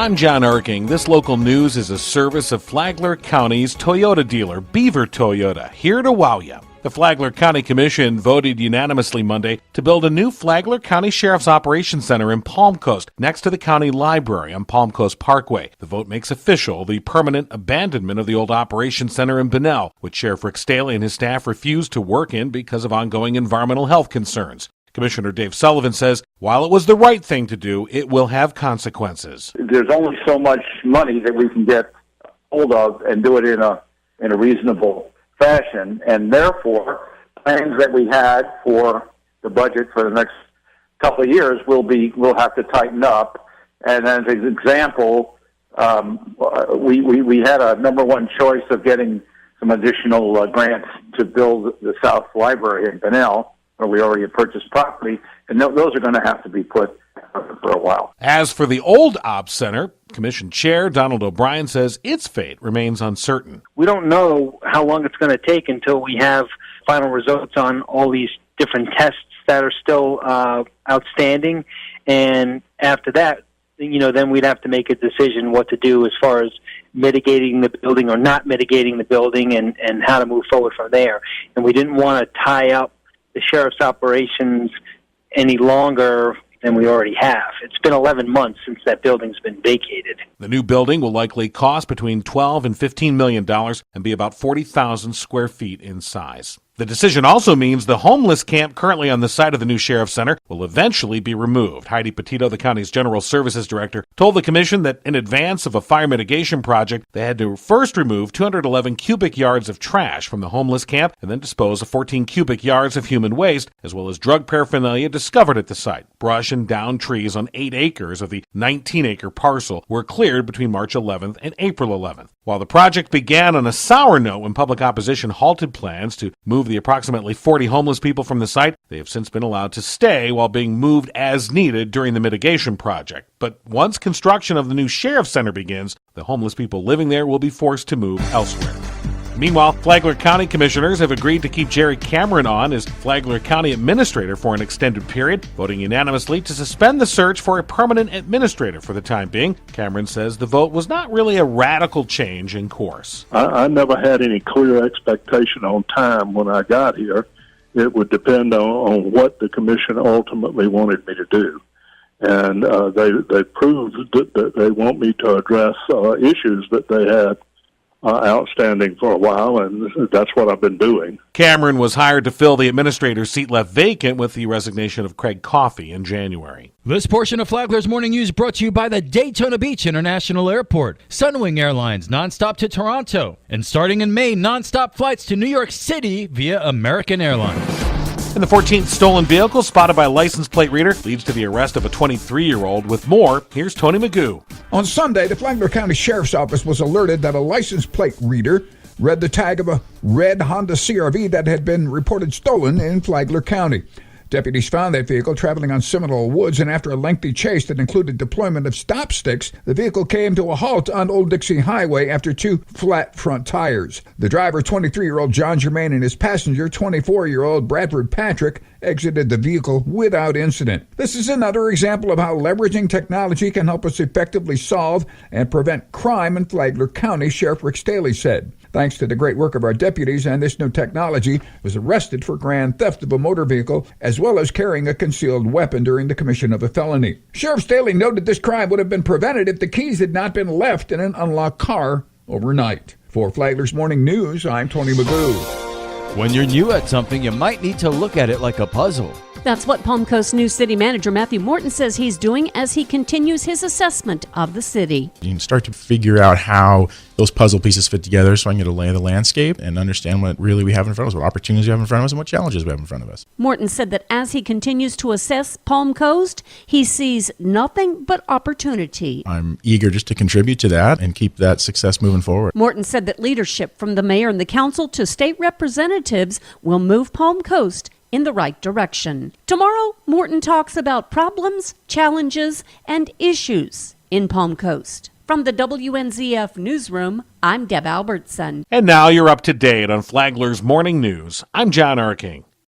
I'm John Erking. This local news is a service of Flagler County's Toyota dealer, Beaver Toyota, here to wow you. The Flagler County Commission voted unanimously Monday to build a new Flagler County Sheriff's Operations Center in Palm Coast, next to the county library on Palm Coast Parkway. The vote makes official the permanent abandonment of the old Operations Center in Bunnell, which Sheriff Rick Staley and his staff refused to work in because of ongoing environmental health concerns. Commissioner Dave Sullivan says while it was the right thing to do, it will have consequences. There's only so much money that we can get hold of and do it in a reasonable fashion, and therefore plans that we had for the budget for the next couple of years we'll have to tighten up. And as an example, we had a number one choice of getting some additional grants to build the South Library in Bunnell, where we already had purchased property, and those are going to have to be put for a while. As for the old Ops Center, Commission Chair Donald O'Brien says its fate remains uncertain. We don't know how long it's going to take until we have final results on all these different tests that are still outstanding, and after that, then we'd have to make a decision what to do as far as mitigating the building or not mitigating the building, and how to move forward from there. And we didn't want to tie up the sheriff's operations any longer than we already have. It's been 11 months since that building's been vacated. The new building will likely cost between $12 and $15 million and be about 40,000 square feet in size. The decision also means the homeless camp currently on the site of the new Sheriff's Center will eventually be removed. Heidi Petito, the county's General Services Director, told the Commission that in advance of a fire mitigation project, they had to first remove 211 cubic yards of trash from the homeless camp and then dispose of 14 cubic yards of human waste, as well as drug paraphernalia discovered at the site. Brush and downed trees on 8 acres of the 19-acre parcel were cleared between March 11th and April 11th. While the project began on a sour note when public opposition halted plans to move the approximately 40 homeless people from the site, they have since been allowed to stay while being moved as needed during the mitigation project. But once construction of the new Sheriff's Center begins, the homeless people living there will be forced to move elsewhere. Meanwhile, Flagler County commissioners have agreed to keep Jerry Cameron on as Flagler County administrator for an extended period, voting unanimously to suspend the search for a permanent administrator for the time being. Cameron says the vote was not really a radical change in course. I never had any clear expectation on time when I got here. It would depend on what the commission ultimately wanted me to do. And they proved that they want me to address issues that they had outstanding for a while, and that's what I've been doing. Cameron was hired to fill the administrator's seat left vacant with the resignation of Craig Coffey in January. This portion of Flagler's Morning News brought to you by the Daytona Beach International Airport, Sunwing Airlines nonstop to Toronto, and starting in May, nonstop flights to New York City via American Airlines. And the 14th stolen vehicle spotted by a license plate reader leads to the arrest of a 23-year-old. With more, here's Tony Magoo. On Sunday, the Flagler County Sheriff's Office was alerted that a license plate reader read the tag of a red Honda CR-V that had been reported stolen in Flagler County. Deputies found that vehicle traveling on Seminole Woods, and after a lengthy chase that included deployment of stop sticks, the vehicle came to a halt on Old Dixie Highway after 2 flat front tires. The driver, 23-year-old John Germain, and his passenger, 24-year-old Bradford Patrick, exited the vehicle without incident. This is another example of how leveraging technology can help us effectively solve and prevent crime in Flagler County, Sheriff Rick Staley said. Thanks to the great work of our deputies, and this new technology was arrested for grand theft of a motor vehicle, as well as carrying a concealed weapon during the commission of a felony. Sheriff Staley noted this crime would have been prevented if the keys had not been left in an unlocked car overnight. For Flagler's Morning News, I'm Tony Magoo. When you're new at something, you might need to look at it like a puzzle. That's what Palm Coast News City Manager Matthew Morton says he's doing as he continues his assessment of the city. You can start to figure out how those puzzle pieces fit together so I can get a lay of the landscape and understand what really we have in front of us, what opportunities we have in front of us, and what challenges we have in front of us. Morton said that as he continues to assess Palm Coast, he sees nothing but opportunity. I'm eager just to contribute to that and keep that success moving forward. Morton said that leadership from the mayor and the council to state representatives will move Palm Coast in the right direction. Tomorrow, Morton talks about problems, challenges, and issues in Palm Coast. From the WNZF Newsroom, I'm Deb Albertson. And now you're up to date on Flagler's Morning News. I'm John Erking.